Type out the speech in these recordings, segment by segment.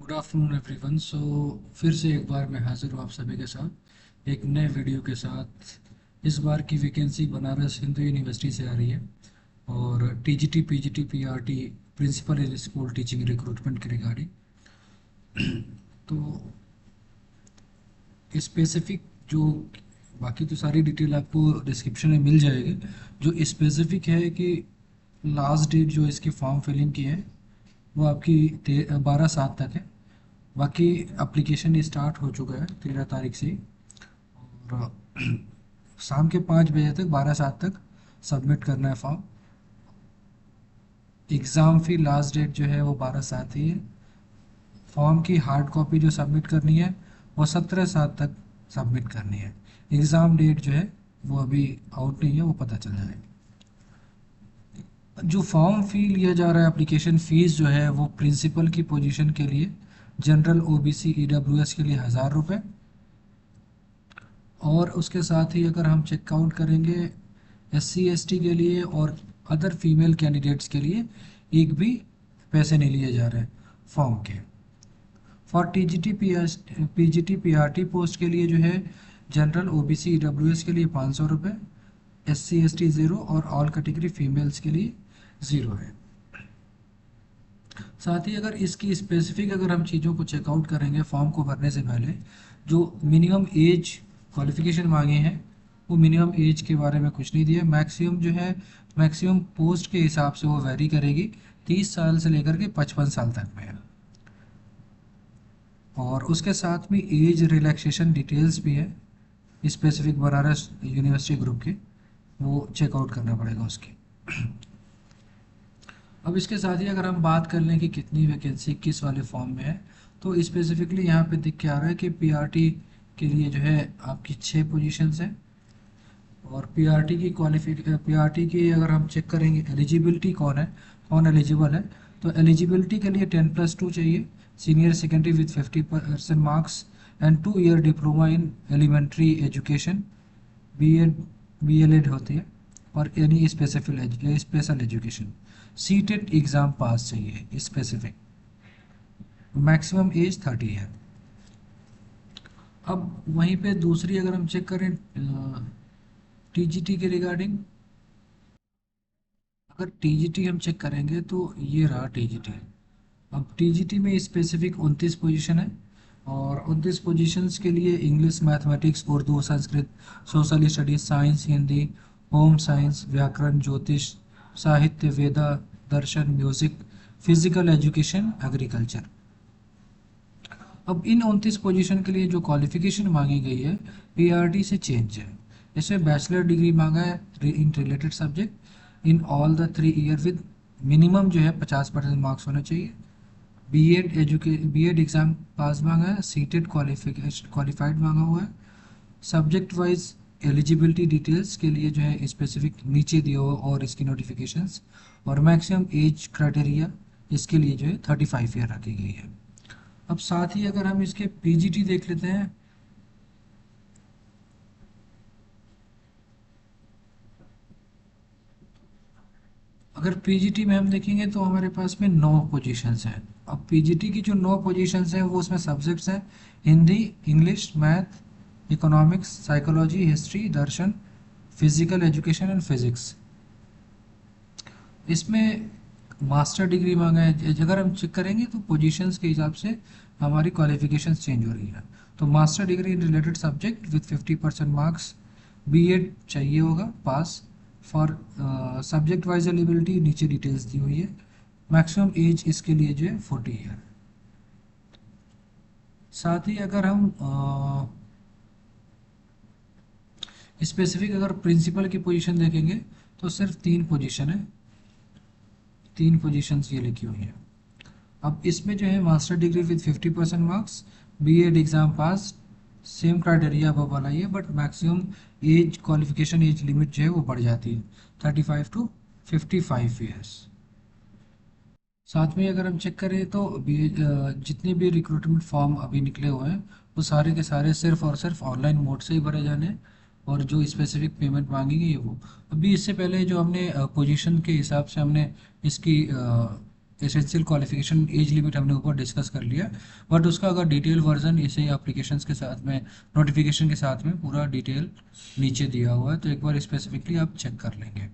Good afternoon everyone. फिर से एक बार मैं हाजिर हूँ आप सभी के साथ एक नए वीडियो के साथ। इस बार की वैकेंसी बनारस हिंदू यूनिवर्सिटी से आ रही है और TGT PGT PRT principal in school teaching recruitment के रिगार्डिंग। तो स्पेसिफिक जो बाकी तो सारी डिटेल आपको डिस्क्रिप्शन में मिल जाएगी। जो स्पेसिफिक है कि लास्ट डेट जो इसकी फॉर्म फिलिंग की है वो आपकी 12/7 तक है। बाकी एप्लीकेशन स्टार्ट हो चुका है 13 तारीख से ही। और शाम के 5 बजे तक 12/7 तक सबमिट करना है फॉर्म। एग्ज़ाम फी लास्ट डेट जो है वो 12/7 ही है। फॉर्म की हार्ड कॉपी जो सबमिट करनी है वो 17/7 तक सबमिट करनी है। एग्ज़ाम डेट जो है वो अभी आउट नहीं है, वो पता चल जाएगा। जो फॉर्म फी लिया जा रहा है, एप्लीकेशन फ़ीस जो है वो प्रिंसिपल की पोजीशन के लिए जनरल ओबीसी ईडब्ल्यूएस के लिए 1000 रुपये। और उसके साथ ही अगर हम चेकआउट करेंगे एससी एसटी के लिए और अदर फीमेल कैंडिडेट्स के लिए एक भी पैसे नहीं लिए जा रहे हैं फॉर्म के। For TGT PGT PRT post के लिए जो है जनरल ओबीसी ईडब्ल्यूएस के लिए 500 रुपये, एससी एसटी ज़ीरो और ऑल कैटेगरी फीमेल्स के लिए ज़ीरो है। साथ ही अगर इसकी स्पेसिफिक अगर हम चीज़ों को चेकआउट करेंगे फॉर्म को भरने से पहले, जो मिनिमम एज क्वालिफिकेशन मांगे हैं वो मिनिमम एज के बारे में कुछ नहीं दिया। मैक्सिमम जो है मैक्सिमम पोस्ट के हिसाब से वो वेरी करेगी, 30 साल से लेकर के 55 साल तक में है। और उसके साथ में एज रिलैक्सेशन डिटेल्स भी है स्पेसिफिक बनारस यूनिवर्सिटी ग्रुप के, वो चेकआउट करना पड़ेगा उसकी। अब इसके साथ ही अगर हम बात कर लें कि कितनी वैकेंसी किस वाले फॉर्म में है, तो स्पेसिफिकली यहाँ पे दिख के आ रहा है कि पीआरटी के लिए जो है आपकी 6 पोजीशंस हैं। और पीआरटी की अगर हम चेक करेंगे एलिजिबिलिटी कौन एलिजिबल है, तो एलिजिबिलिटी के लिए 10+2 चाहिए, senior secondary with 50% marks and 2 year diploma in elementary education, B Ed होती है, और any special education. CTET exam pass चाहिए स्पेसिफिक। मैक्सिमम एज 30 है। अब वहीं पे दूसरी अगर हम चेक करें टीजीटी के रिगार्डिंग, अगर टीजीटी हम चेक करेंगे तो ये रहा टीजीटी। अब टीजीटी में स्पेसिफिक 29 पोजीशन है और 29 पोजीशंस के लिए English, mathematics, Urdu, Sanskrit, social studies, science, Hindi, home science, व्याकरण, ज्योतिष, साहित्य, वेदा, दर्शन, म्यूजिक, फिजिकल एजुकेशन, एग्रीकल्चर। अब इन 29 पोजीशन के लिए जो क्वालिफिकेशन मांगी गई है पीआरटी से चेंज है। इसमें बैचलर डिग्री मांगा है इन related subject in all the 3 year with minimum जो है 50% मार्क्स होना चाहिए। बीएड एग्ज़ाम पास मांगा है, सीटेड क्वालिफाइड मांगा हुआ है। सब्जेक्ट वाइज एलिजिबिलिटी डिटेल्स के लिए जो है स्पेसिफिक नीचे दिया हुआ और इसकी नोटिफिकेशंस। और मैक्सिमम एज क्राइटेरिया इसके लिए जो है 35 ईयर रखी गई है। अब साथ ही अगर हम इसके पीजीटी देख लेते हैं, अगर पीजीटी में हम देखेंगे तो हमारे पास में 9 पोजीशंस हैं। अब पीजीटी की जो 9 पोजीशंस हैं वो उसमें सब्जेक्ट्स हैं Hindi, English, math, economics, psychology, history, Darshan, physical education and physics. इसमें मास्टर डिग्री मांगा है। अगर हम चेक करेंगे तो पोजीशंस के हिसाब से हमारी क्वालिफिकेशंस चेंज हो रही है। तो master degree in related subject with 50% marks, B Ed चाहिए होगा pass. For subject wise eligibility नीचे डिटेल्स दी हुई है। मैक्सिमम एज इसके लिए जो है 40 है। साथ ही अगर हम स्पेसिफिक अगर प्रिंसिपल की पोजीशन देखेंगे तो सिर्फ 3 पोजीशन है, 3 पोजीशंस ये लिखी हुई हैं। अब इसमें जो है master degree with 50% marks, B Ed exam pass, same criteria अब वाला ही है, but maximum age qualification age limit जो है वो बढ़ जाती है 35 टू 55 ईयर्स। साथ में अगर हम चेक करें तो जितने भी रिक्रूटमेंट फॉर्म अभी निकले हुए हैं वो सारे के सारे सिर्फ और सिर्फ ऑनलाइन मोड से ही भरे जाने हैं। और जो स्पेसिफिक पेमेंट मांगी गई है वो अभी, इससे पहले जो हमने पोजीशन के हिसाब से हमने इसकी एसेंशियल क्वालिफिकेशन एज लिमिट हमने ऊपर डिस्कस कर लिया, बट उसका अगर डिटेल वर्जन इसे एप्लीकेशंस के साथ में, नोटिफिकेशन के साथ में पूरा डिटेल नीचे दिया हुआ है, तो एक बार स्पेसिफिकली आप चेक कर लेंगे।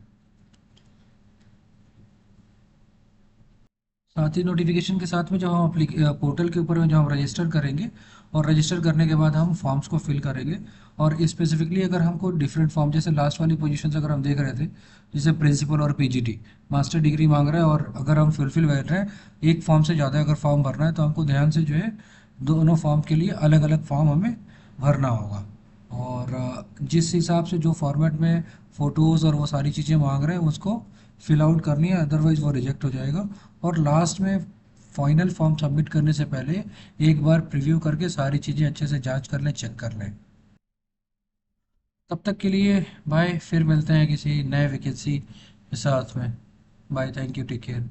साथ ही नोटिफिकेशन के साथ में जब हम पोर्टल के ऊपर में जब हम रजिस्टर करेंगे, और रजिस्टर करने के बाद हम फॉर्म्स को फिल करेंगे, और स्पेसिफिकली अगर हमको डिफरेंट फॉर्म, जैसे लास्ट वाली पोजीशन अगर हम देख रहे थे, जैसे प्रिंसिपल और पीजीटी मास्टर डिग्री मांग रहा है, और अगर हम फुलफिल कर रहे हैं एक फॉर्म से ज़्यादा अगर फॉर्म भरना है, तो हमको ध्यान से जो है दोनों फॉर्म के लिए अलग अलग फॉर्म हमें भरना होगा। और जिस हिसाब से जो फॉर्मेट में फ़ोटोज़ और वो सारी चीज़ें मांग रहे हैं उसको फिल आउट करनी है, अदरवाइज़ वो रिजेक्ट हो जाएगा। और लास्ट में फाइनल फॉर्म सबमिट करने से पहले एक बार प्रीव्यू करके सारी चीज़ें अच्छे से जांच कर लें, चेक कर लें। तब तक के लिए बाय, फिर मिलते हैं किसी नए वैकेंसी के साथ में। Bye, thank you, take care.